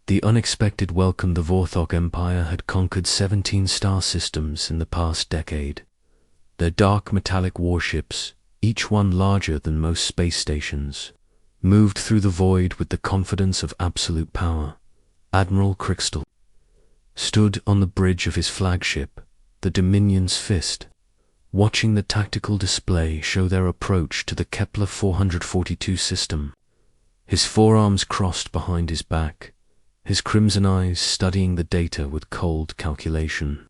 The unexpected welcome. The Vorthok Empire had conquered 17 star systems in the past decade. Their dark metallic warships, each one larger than most space stations, moved through the void with the confidence of absolute power. Admiral Crystal stood on the bridge of his flagship, the Dominion's Fist, watching the tactical display show their approach to the Kepler 442 system. His forearms crossed behind his back, his crimson eyes studying the data with cold calculation.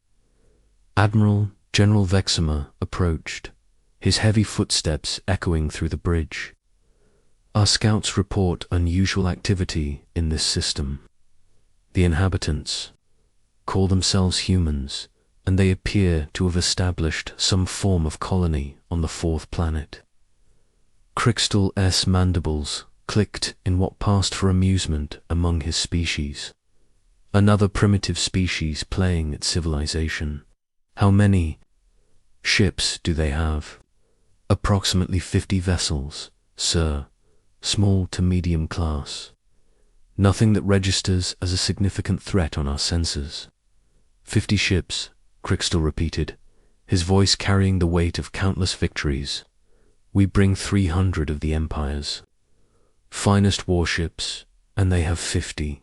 Admiral General Vexamer approached, his heavy footsteps echoing through the bridge. Our scouts report unusual activity in this system. The inhabitants call themselves humans, and they appear to have established some form of colony on the fourth planet. Crystal's mandibles clicked in what passed for amusement among his species. Another primitive species playing at civilization. How many ships do they have? Approximately 50 vessels, sir. Small to medium class. Nothing that registers as a significant threat on our sensors. 50 ships, Crystal repeated, his voice carrying the weight of countless victories. We bring 300 of the Empire's finest warships, and they have 50.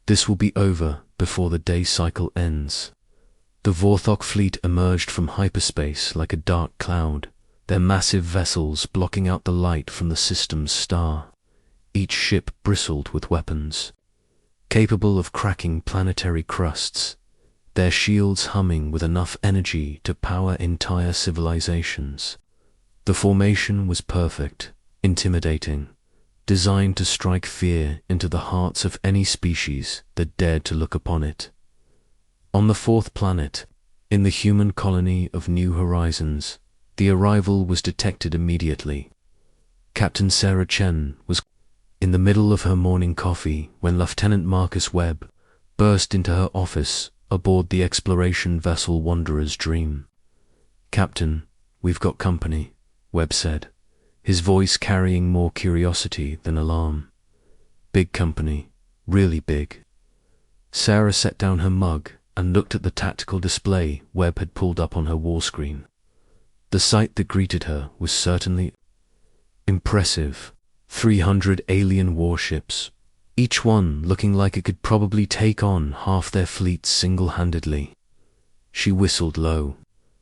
This will be over before the day cycle ends. The Vorthok fleet emerged from hyperspace like a dark cloud, their massive vessels blocking out the light from the system's star. Each ship bristled with weapons, capable of cracking planetary crusts, their shields humming with enough energy to power entire civilizations. The formation was perfect, intimidating, designed to strike fear into the hearts of any species that dared to look upon it. On the fourth planet, in the human colony of New Horizons, the arrival was detected immediately. Captain Sarah Chen was in the middle of her morning coffee when Lieutenant Marcus Webb burst into her office aboard the exploration vessel Wanderer's Dream. "Captain, we've got company," Webb said, his voice carrying more curiosity than alarm. "Big company, really big." Sarah set down her mug and looked at the tactical display Webb had pulled up on her wall screen. The sight that greeted her was certainly impressive. 300 alien warships, each one looking like it could probably take on half their fleet single-handedly. She whistled low.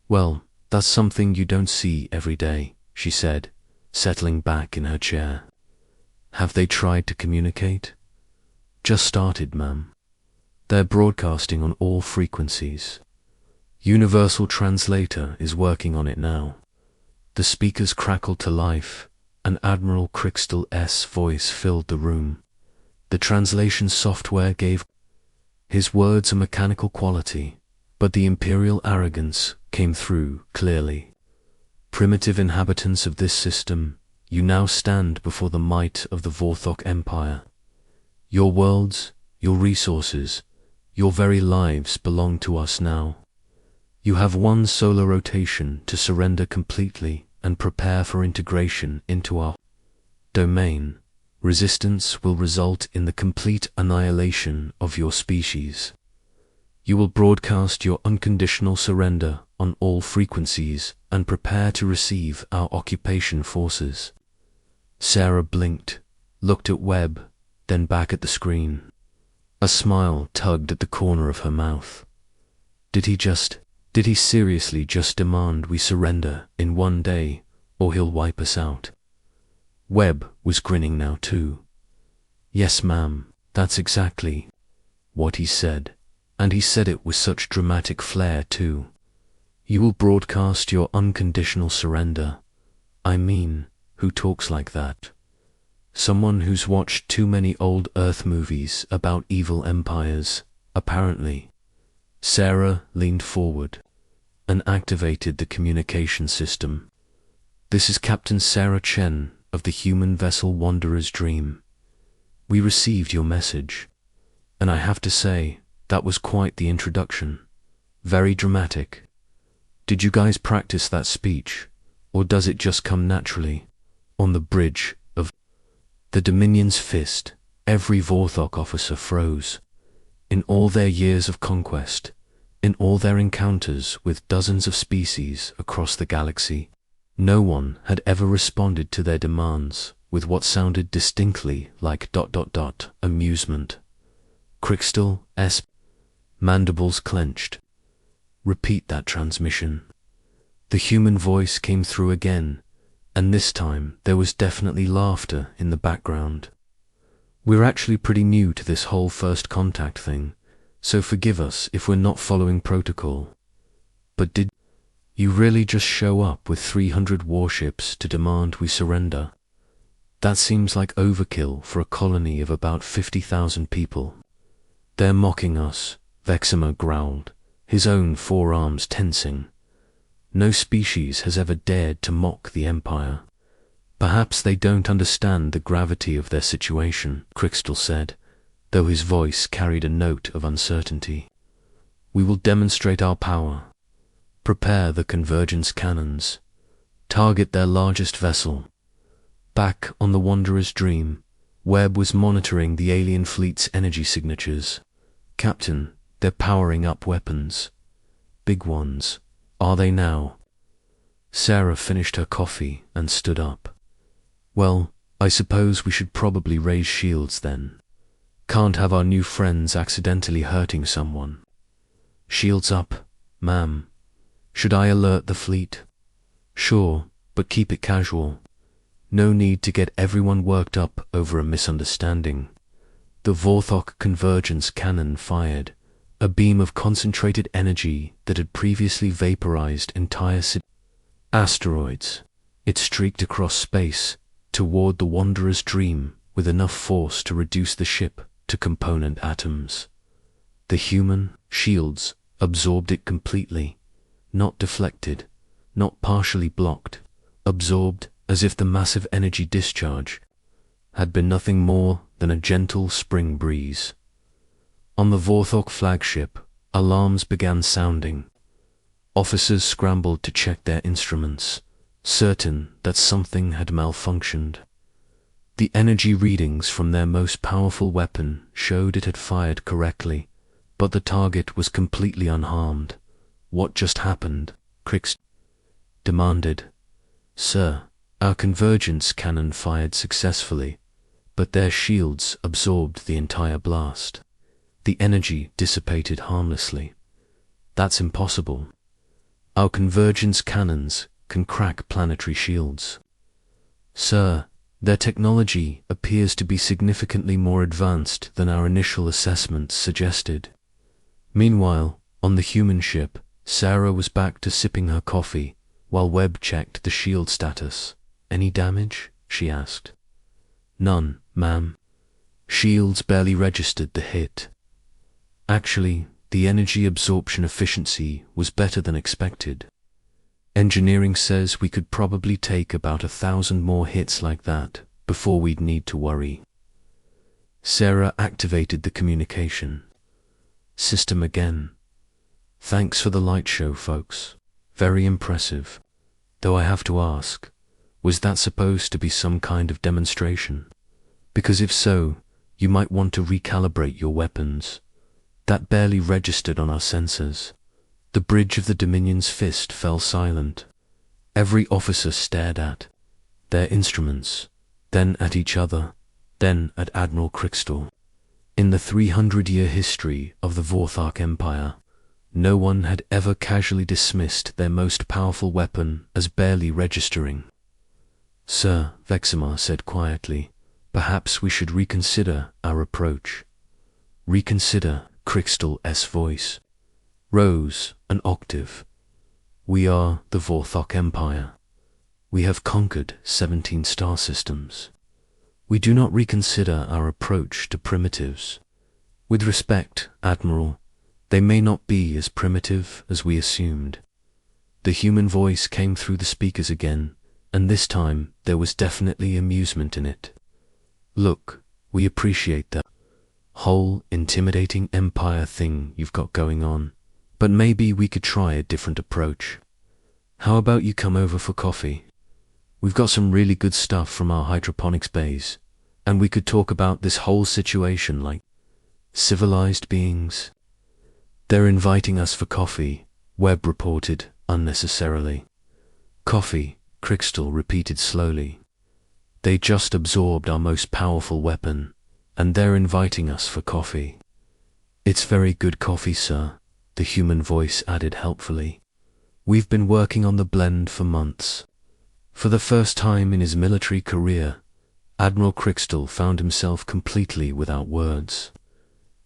"Well, that's something you don't see every day," she said, settling back in her chair. "Have they tried to communicate?" "Just started, ma'am. They're broadcasting on all frequencies. Universal Translator is working on it now." The speakers crackled to life, and Admiral Crystal's voice filled the room. The translation software gave his words a mechanical quality, but the imperial arrogance came through clearly. "Primitive inhabitants of this system, you now stand before the might of the Vorthok Empire. Your worlds, your resources, your very lives belong to us now. You have one solar rotation to surrender completely and prepare for integration into our domain. Resistance will result in the complete annihilation of your species. You will broadcast your unconditional surrender on all frequencies and prepare to receive our occupation forces." Sarah blinked, looked at Webb, then back at the screen. A smile tugged at the corner of her mouth. Did he seriously just demand we surrender in one day, or he'll wipe us out? Webb was grinning now too. "Yes, ma'am, that's exactly what he said. And he said it with such dramatic flair too. You will broadcast your unconditional surrender. I mean, who talks like that? Someone who's watched too many old Earth movies about evil empires, apparently." Sarah leaned forward and activated the communication system. "This is Captain Sarah Chen of the human vessel Wanderer's Dream. We received your message, and I have to say, that was quite the introduction. Very dramatic. Did you guys practice that speech, or does it just come naturally? On the bridge of the Dominion's Fist, Every Vorthok officer froze. In all their years of conquest, in all their encounters with dozens of species across the galaxy, no one had ever responded to their demands with what sounded distinctly like ... amusement. Crystal's mandibles clenched. Repeat that transmission. The human voice came through again, and this time there was definitely laughter in the background. We're actually pretty new to this whole first contact thing, so forgive us if we're not following protocol. But did you really just show up with 300 warships to demand we surrender? That seems like overkill for a colony of about 50,000 people. They're mocking us, Vexima growled, his own forearms tensing. No species has ever dared to mock the Empire. Perhaps they don't understand the gravity of their situation, Crystal said, though his voice carried a note of uncertainty. We will demonstrate our power. Prepare the convergence cannons. Target their largest vessel. Back on the Wanderer's Dream, Webb was monitoring the alien fleet's energy signatures. Captain, they're powering up weapons. Big ones. Are they now? Sarah finished her coffee and stood up. Well, I suppose we should probably raise shields then. Can't have our new friends accidentally hurting someone. Shields up, ma'am. Should I alert the fleet? Sure, but keep it casual. No need to get everyone worked up over a misunderstanding. The Vorthok convergence cannon fired, a beam of concentrated energy that had previously vaporized entire asteroids. It streaked across space toward the Wanderer's Dream with enough force to reduce the ship to component atoms. The human shields absorbed it completely, not deflected, not partially blocked, absorbed as if the massive energy discharge had been nothing more than a gentle spring breeze. On the Vorthok flagship, alarms began sounding. Officers scrambled to check their instruments, certain that something had malfunctioned. The energy readings from their most powerful weapon showed it had fired correctly, but the target was completely unharmed. What just happened? Crix demanded. Sir, our convergence cannon fired successfully, but their shields absorbed the entire blast. The energy dissipated harmlessly. That's impossible. Our convergence cannons can crack planetary shields. Sir, their technology appears to be significantly more advanced than our initial assessments suggested. Meanwhile, on the human ship, Sarah was back to sipping her coffee, while Webb checked the shield status. Any damage? She asked. None, ma'am. Shields barely registered the hit. Actually, the energy absorption efficiency was better than expected. Engineering says we could probably take about 1,000 more hits like that before we'd need to worry. Sarah activated the communication system again. Thanks for the light show, folks. Very impressive. Though I have to ask, was that supposed to be some kind of demonstration? Because if so, you might want to recalibrate your weapons. That barely registered on our sensors. The bridge of the Dominion's fist fell silent. Every officer stared at their instruments, then at each other, then at Admiral Crystal. In the 300-year history of the Vorthok Empire, no one had ever casually dismissed their most powerful weapon as barely registering. Sir, Vexima said quietly, perhaps we should reconsider our approach. Reconsider, Crystal's voice rose an octave. We are the Vorthok Empire. We have conquered 17 star systems. We do not reconsider our approach to primitives. With respect, Admiral, they may not be as primitive as we assumed. The human voice came through the speakers again, and this time there was definitely amusement in it. Look, we appreciate that whole intimidating empire thing you've got going on, but maybe we could try a different approach. How about you come over for coffee? We've got some really good stuff from our hydroponics bays. And we could talk about this whole situation like civilized beings. They're inviting us for coffee, Webb reported, unnecessarily. Coffee, Crystal repeated slowly. They just absorbed our most powerful weapon, and they're inviting us for coffee. It's very good coffee, sir, the human voice added helpfully. We've been working on the blend for months. For the first time in his military career, Admiral Crystal found himself completely without words.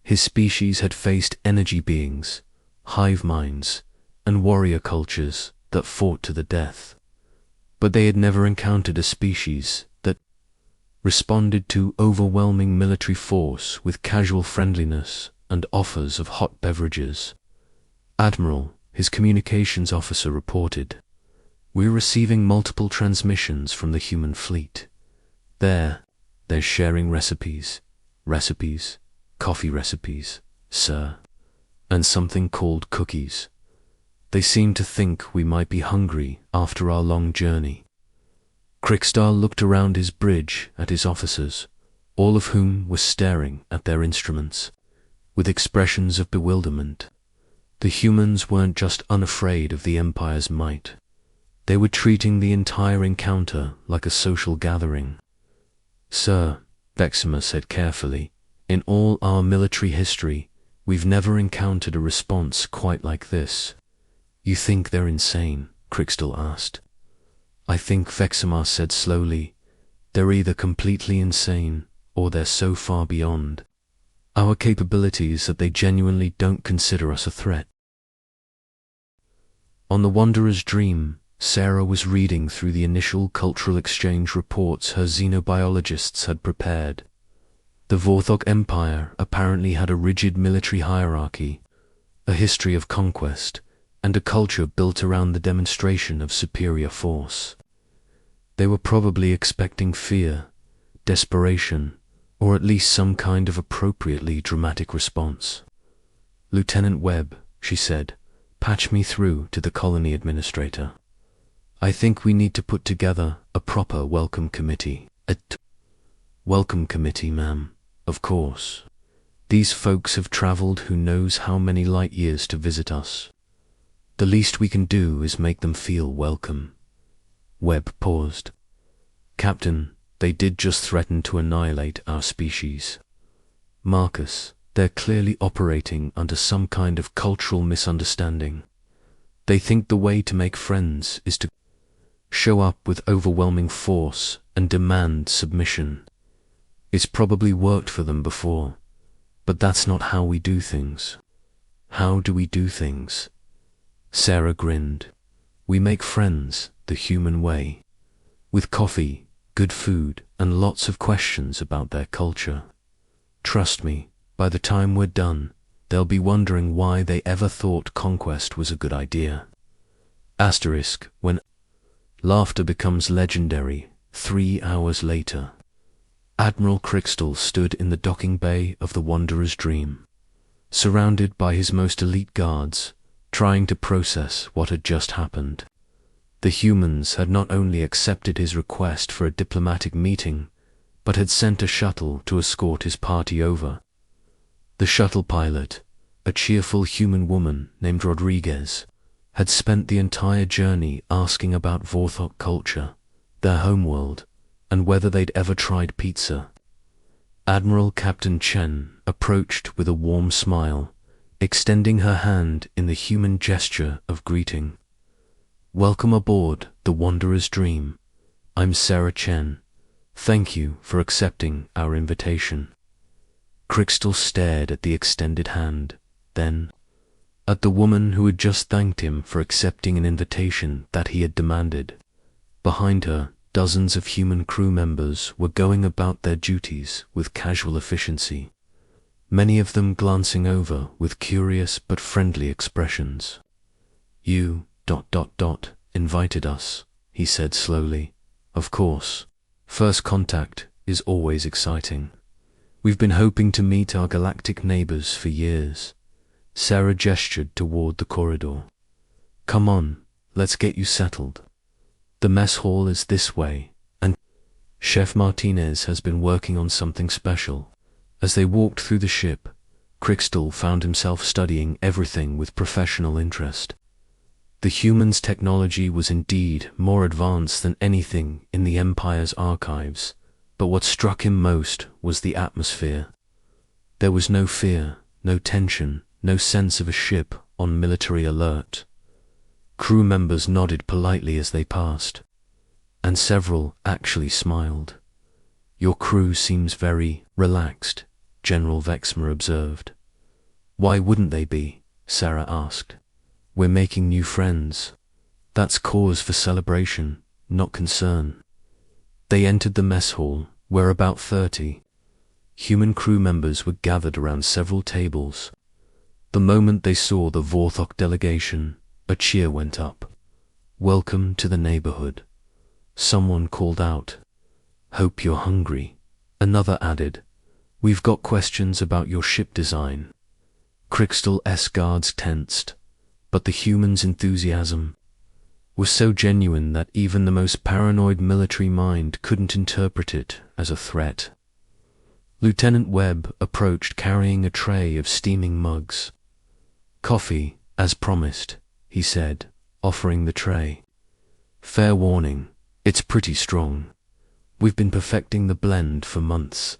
His species had faced energy beings, hive minds, and warrior cultures that fought to the death. But they had never encountered a species that responded to overwhelming military force with casual friendliness and offers of hot beverages. Admiral, his communications officer reported, "We're receiving multiple transmissions from the human fleet. They're sharing recipes, coffee recipes, sir, and something called cookies. They seem to think we might be hungry after our long journey." Krikstar looked around his bridge at his officers, all of whom were staring at their instruments, with expressions of bewilderment. The humans weren't just unafraid of the Empire's might. They were treating the entire encounter like a social gathering. "Sir," Vexima said carefully, "in all our military history, we've never encountered a response quite like this." "You think they're insane?" Crystal asked. "I think," Vexima said slowly, "they're either completely insane or they're so far beyond our capabilities that they genuinely don't consider us a threat." On the Wanderer's Dream, Sarah was reading through the initial cultural exchange reports her xenobiologists had prepared. The Vorthok Empire apparently had a rigid military hierarchy, a history of conquest, and a culture built around the demonstration of superior force. They were probably expecting fear, desperation, or at least some kind of appropriately dramatic response. "Lieutenant Webb," she said, "patch me through to the colony administrator. I think we need to put together a proper welcome committee." "Welcome committee, ma'am, of course. These folks have traveled who knows how many light years to visit us. The least we can do is make them feel welcome." Webb paused. "Captain, they did just threaten to annihilate our species. Marcus, they're clearly operating under some kind of cultural misunderstanding. They think the way to make friends is to show up with overwhelming force and demand submission. It's probably worked for them before, but that's not how we do things." "How do we do things?" Sarah grinned. "We make friends the human way, with coffee, good food, and lots of questions about their culture. Trust me, by the time we're done, they'll be wondering why they ever thought conquest was a good idea." When laughter becomes legendary, 3 hours later. Admiral Crystal stood in the docking bay of the Wanderer's Dream, surrounded by his most elite guards, trying to process what had just happened. The humans had not only accepted his request for a diplomatic meeting, but had sent a shuttle to escort his party over. The shuttle pilot, a cheerful human woman named Rodriguez, had spent the entire journey asking about Vorthok culture, their homeworld, and whether they'd ever tried pizza. Admiral Captain Chen approached with a warm smile, extending her hand in the human gesture of greeting. "Welcome aboard the Wanderer's Dream. I'm Sarah Chen. Thank you for accepting our invitation." Crystal stared at the extended hand, then at the woman who had just thanked him for accepting an invitation that he had demanded. Behind her, dozens of human crew members were going about their duties with casual efficiency, many of them glancing over with curious but friendly expressions. "You ... invited us," he said slowly. "Of course. First contact is always exciting. We've been hoping to meet our galactic neighbors for years." Sarah gestured toward the corridor. "Come on, let's get you settled. The mess hall is this way," and Chef Martinez has been working on something special. As they walked through the ship, Crystal found himself studying everything with professional interest. The humans' technology was indeed more advanced than anything in the Empire's archives, but what struck him most was the atmosphere. There was no fear, no tension, no sense of a ship on military alert. Crew members nodded politely as they passed, and several actually smiled. "Your crew seems very relaxed," General Vexmer observed. "Why wouldn't they be?" Sarah asked. "We're making new friends. That's cause for celebration, not concern." They entered the mess hall, where about 30 human crew members were gathered around several tables. The moment they saw the Vorthok delegation, a cheer went up. "Welcome to the neighborhood," someone called out. "Hope you're hungry," another added. "We've got questions about your ship design." Crystal S guards tensed, but the humans' enthusiasm was so genuine that even the most paranoid military mind couldn't interpret it as a threat. Lieutenant Webb approached carrying a tray of steaming mugs. "Coffee, as promised," he said, offering the tray. "Fair warning, it's pretty strong. We've been perfecting the blend for months."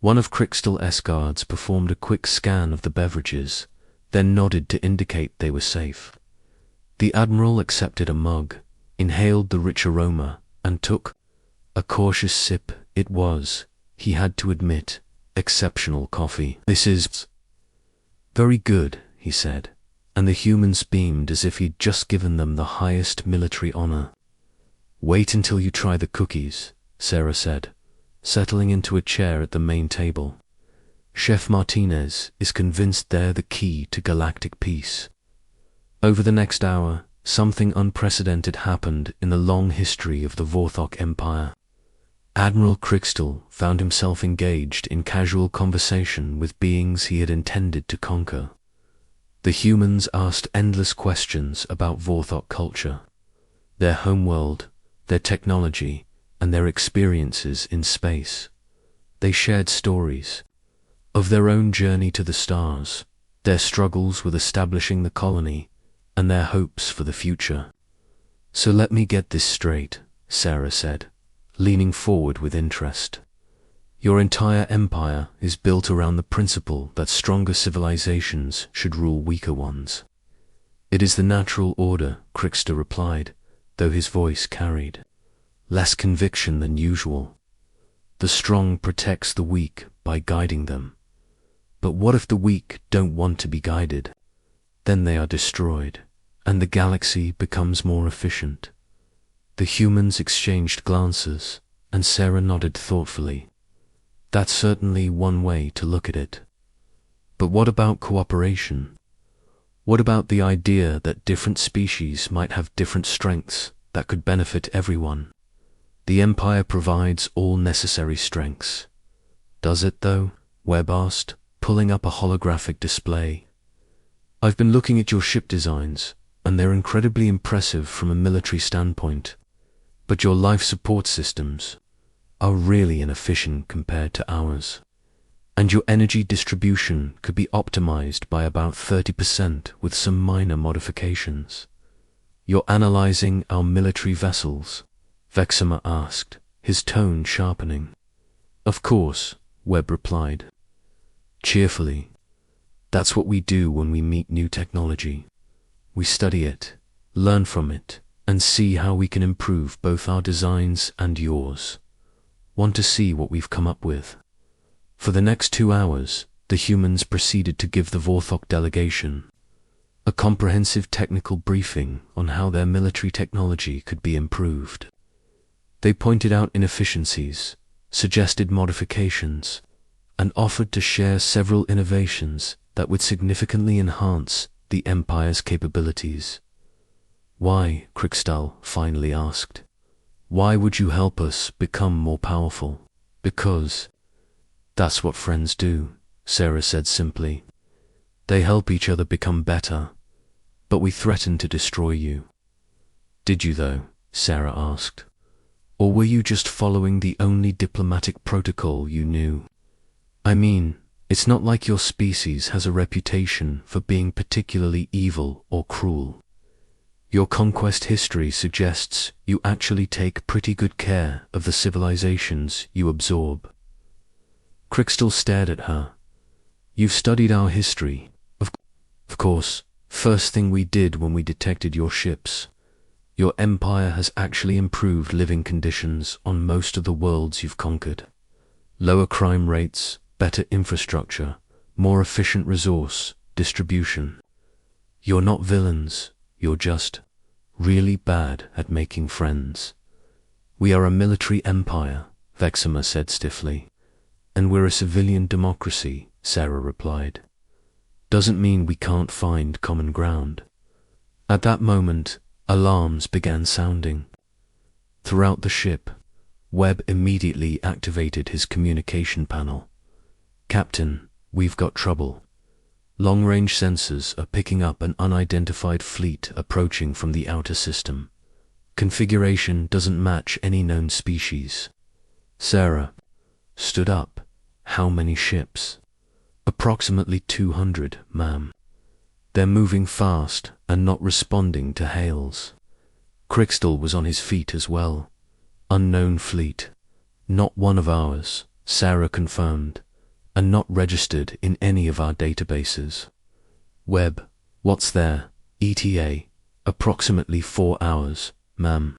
One of Crystal S guards performed a quick scan of the beverages, then nodded to indicate they were safe. The Admiral accepted a mug, inhaled the rich aroma, and took a cautious sip. It was, he had to admit, exceptional coffee. "This is very good," he said, and the humans beamed as if he'd just given them the highest military honor. "Wait until you try the cookies," Sarah said, settling into a chair at the main table. "Chef Martinez is convinced they're the key to galactic peace." Over the next hour, something unprecedented happened in the long history of the Vorthok Empire. Admiral Crystal found himself engaged in casual conversation with beings he had intended to conquer. The humans asked endless questions about Vorthok culture, their homeworld, their technology, and their experiences in space. They shared stories of their own journey to the stars, their struggles with establishing the colony, and their hopes for the future. "So let me get this straight," Sarah said, leaning forward with interest. "Your entire empire is built around the principle that stronger civilizations should rule weaker ones." "It is the natural order," Crystal replied, though his voice carried less conviction than usual. "The strong protects the weak by guiding them. But what if the weak don't want to be guided? Then they are destroyed, and the galaxy becomes more efficient." The humans exchanged glances, and Sarah nodded thoughtfully. "That's certainly one way to look at it. But what about cooperation? What about the idea that different species might have different strengths that could benefit everyone? The Empire provides all necessary strengths." "Does it, though?" Webb asked, pulling up a holographic display. "I've been looking at your ship designs, and they're incredibly impressive from a military standpoint. But your life support systems are really inefficient compared to ours. And your energy distribution could be optimized by about 30% with some minor modifications." "You're analyzing our military vessels?" Vexima asked, his tone sharpening. "Of course," Webb replied, cheerfully. "That's what we do when we meet new technology. We study it, learn from it, and see how we can improve both our designs and yours. Want to see what we've come up with?" For the next 2 hours, the humans proceeded to give the Vorthok delegation a comprehensive technical briefing on how their military technology could be improved. They pointed out inefficiencies, suggested modifications, and offered to share several innovations that would significantly enhance the Empire's capabilities. "Why?" Crystal finally asked. "Why would you help us become more powerful?" "Because that's what friends do," Sarah said simply. "They help each other become better, but we threatened to destroy you." "Did you though?" Sarah asked. Or were you just following the only diplomatic protocol you knew? I mean, it's not like your species has a reputation for being particularly evil or cruel. Your conquest history suggests you actually take pretty good care of the civilizations you absorb. Crystal stared at her. You've studied our history. Of course, first thing we did when we detected your ships. Your empire has actually improved living conditions on most of the worlds you've conquered. Lower crime rates, better infrastructure, more efficient resource distribution. You're not villains, you're just really bad at making friends. We are a military empire, Vexima said stiffly. And we're a civilian democracy, Sarah replied. Doesn't mean we can't find common ground. At that moment, alarms began sounding. Throughout the ship, Webb immediately activated his communication panel. Captain, we've got trouble. Long-range sensors are picking up an unidentified fleet approaching from the outer system. Configuration doesn't match any known species. Sarah stood up. How many ships? Approximately 200, ma'am. They're moving fast and not responding to hails. Crystal was on his feet as well. Unknown fleet. Not one of ours, Sarah confirmed, and not registered in any of our databases. Webb, what's there? ETA, approximately 4 hours, ma'am.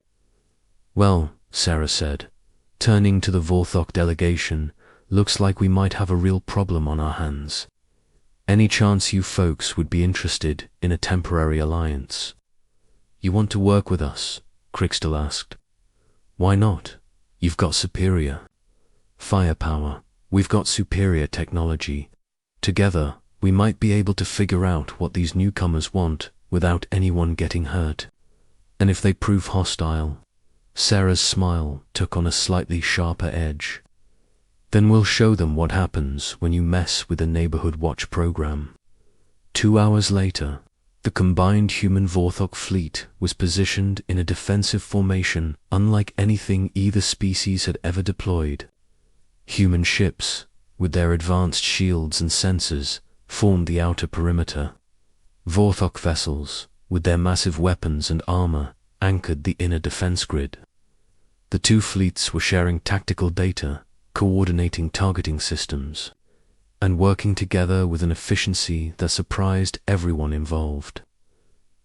Well, Sarah said, turning to the Vorthok delegation, looks like we might have a real problem on our hands. Any chance you folks would be interested in a temporary alliance? You want to work with us? Crystal asked. Why not? You've got superior firepower. We've got superior technology. Together, we might be able to figure out what these newcomers want without anyone getting hurt. And if they prove hostile, Sarah's smile took on a slightly sharper edge. Then we'll show them what happens when you mess with the Neighborhood Watch program. 2 hours later, the combined human Vorthok fleet was positioned in a defensive formation unlike anything either species had ever deployed. Human ships, with their advanced shields and sensors, formed the outer perimeter. Vorthok vessels, with their massive weapons and armor, anchored the inner defense grid. The two fleets were sharing tactical data, coordinating targeting systems, and working together with an efficiency that surprised everyone involved.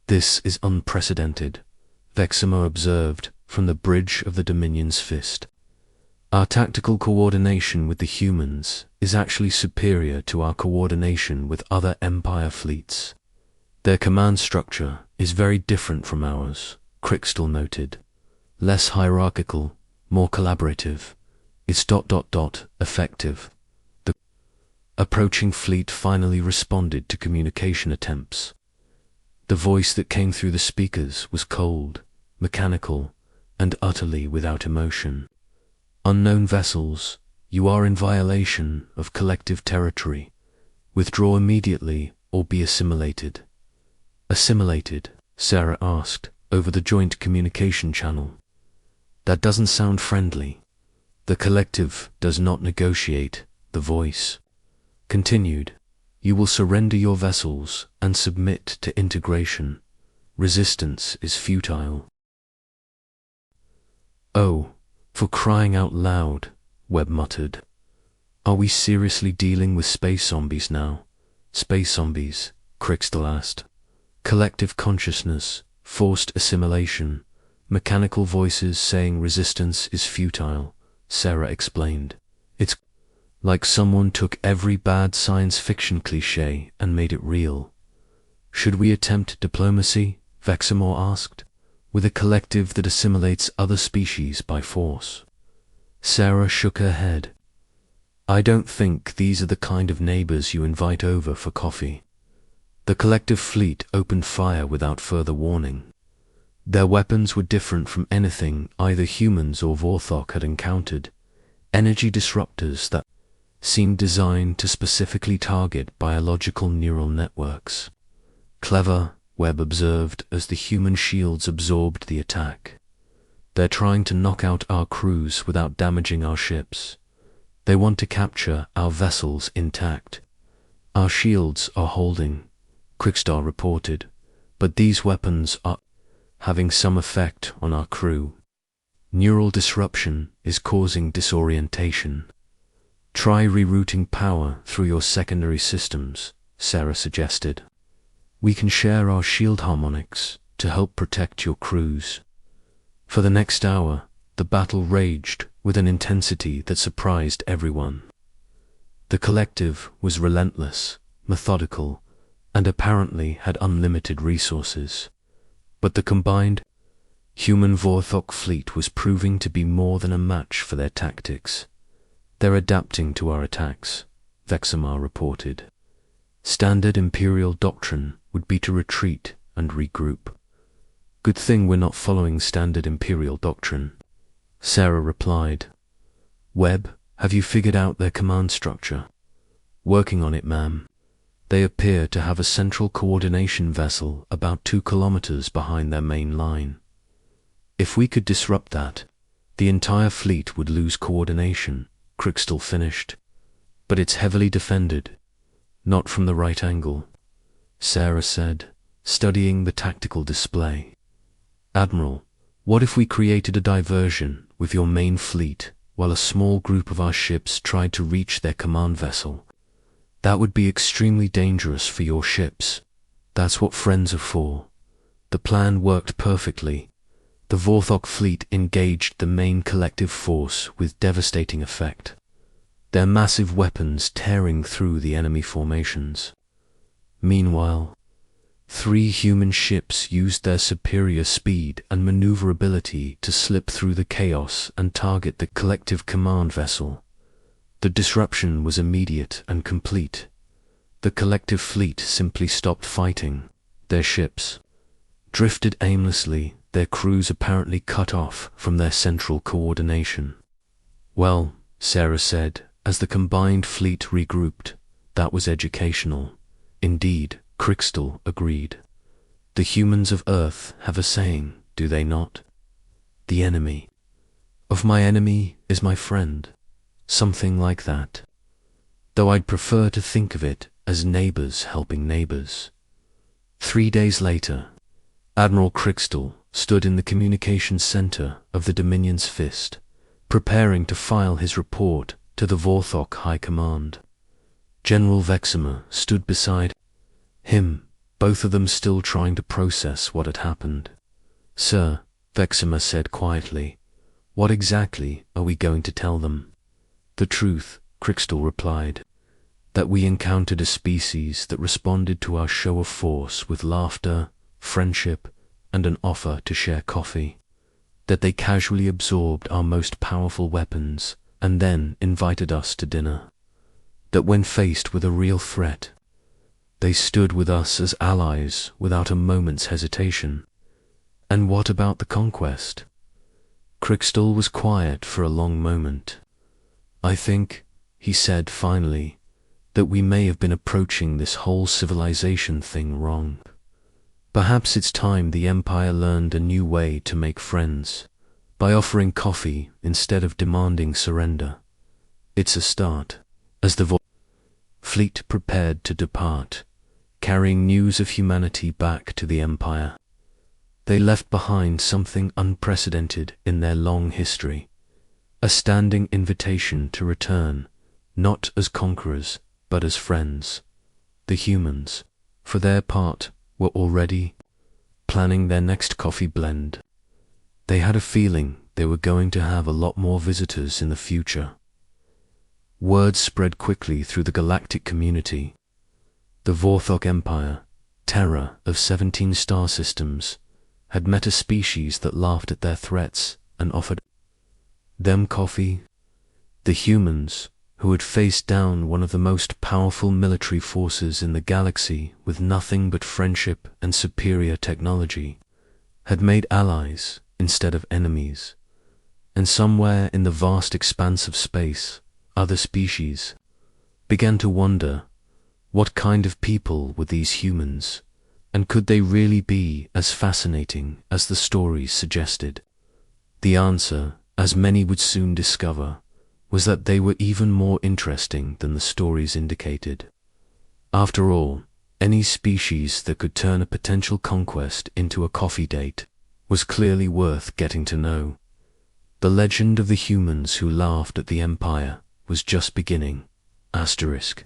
This is unprecedented, Vexima observed from the bridge of the Dominion's fist. Our tactical coordination with the humans is actually superior to our coordination with other Empire fleets. Their command structure is very different from ours, Crystal noted. Less hierarchical, more collaborative. It's effective. The approaching fleet finally responded to communication attempts. The voice that came through the speakers was cold, mechanical, and utterly without emotion. Unknown vessels, you are in violation of collective territory. Withdraw immediately or be assimilated. Assimilated? Sarah asked over the joint communication channel. That doesn't sound friendly. The collective does not negotiate, the voice continued. You will surrender your vessels and submit to integration. Resistance is futile. Oh, for crying out loud, Webb muttered. Are we seriously dealing with space zombies now? Space zombies, Crystal asked. Collective consciousness, forced assimilation, mechanical voices saying resistance is futile, Sarah explained. It's like someone took every bad science fiction cliché and made it real. Should we attempt diplomacy? Veximor asked, with a collective that assimilates other species by force. Sarah shook her head. I don't think these are the kind of neighbors you invite over for coffee. The collective fleet opened fire without further warning. Their weapons were different from anything either humans or Vorthok had encountered, energy disruptors that seemed designed to specifically target biological neural networks. Clever, Webb observed as the human shields absorbed the attack. They're trying to knock out our crews without damaging our ships. They want to capture our vessels intact. Our shields are holding, Krikstar reported, but these weapons are having some effect on our crew. Neural disruption is causing disorientation. Try rerouting power through your secondary systems, Sarah suggested. We can share our shield harmonics to help protect your crews. For the next hour, the battle raged with an intensity that surprised everyone. The collective was relentless, methodical, and apparently had unlimited resources. But the combined human Vorthok fleet was proving to be more than a match for their tactics. They're adapting to our attacks, Vexamar reported. Standard Imperial doctrine would be to retreat and regroup. Good thing we're not following standard Imperial doctrine, Sarah replied. Webb, have you figured out their command structure? Working on it, ma'am. They appear to have a central coordination vessel about 2 kilometers behind their main line. If we could disrupt that, the entire fleet would lose coordination, Krikstar finished. But it's heavily defended, not from the right angle, Sarah said, studying the tactical display. Admiral, what if we created a diversion with your main fleet while a small group of our ships tried to reach their command vessel? That would be extremely dangerous for your ships. That's what friends are for. The plan worked perfectly. The Vorthok fleet engaged the main collective force with devastating effect, their massive weapons tearing through the enemy formations. Meanwhile, 3 human ships used their superior speed and maneuverability to slip through the chaos and target the collective command vessel. The disruption was immediate and complete. The collective fleet simply stopped fighting. Their ships drifted aimlessly, their crews apparently cut off from their central coordination. Well, Sarah said, as the combined fleet regrouped, that was educational. Indeed, Krikstar agreed. The humans of Earth have a saying, do they not? The enemy of my enemy is my friend. Something like that. Though I'd prefer to think of it as neighbors helping neighbors. 3 days later, Admiral Krikstar stood in the communications center of the Dominion's Fist, preparing to file his report to the Vorthok High Command. General Vexamer stood beside him, both of them still trying to process what had happened. Sir, Vexamer said quietly, what exactly are we going to tell them? The truth, Krikstar replied, that we encountered a species that responded to our show of force with laughter, friendship, and an offer to share coffee. That they casually absorbed our most powerful weapons and then invited us to dinner. That when faced with a real threat, they stood with us as allies without a moment's hesitation. And what about the conquest? Krikstar was quiet for a long moment. I think, he said finally, that we may have been approaching this whole civilization thing wrong. Perhaps it's time the Empire learned a new way to make friends, by offering coffee instead of demanding surrender. It's a start. As the fleet prepared to depart, carrying news of humanity back to the Empire, they left behind something unprecedented in their long history. A standing invitation to return, not as conquerors, but as friends. The humans, for their part, were already planning their next coffee blend. They had a feeling they were going to have a lot more visitors in the future. Word spread quickly through the galactic community. The Vorthok Empire, terror of 17 star systems, had met a species that laughed at their threats and offered them coffee. The humans, who had faced down one of the most powerful military forces in the galaxy with nothing but friendship and superior technology, had made allies instead of enemies. And somewhere in the vast expanse of space, other species began to wonder, what kind of people were these humans, and could they really be as fascinating as the stories suggested? The answer, as many would soon discover, was that they were even more interesting than the stories indicated. After all, any species that could turn a potential conquest into a coffee date was clearly worth getting to know. The legend of the humans who laughed at the Empire was just beginning. Asterisk.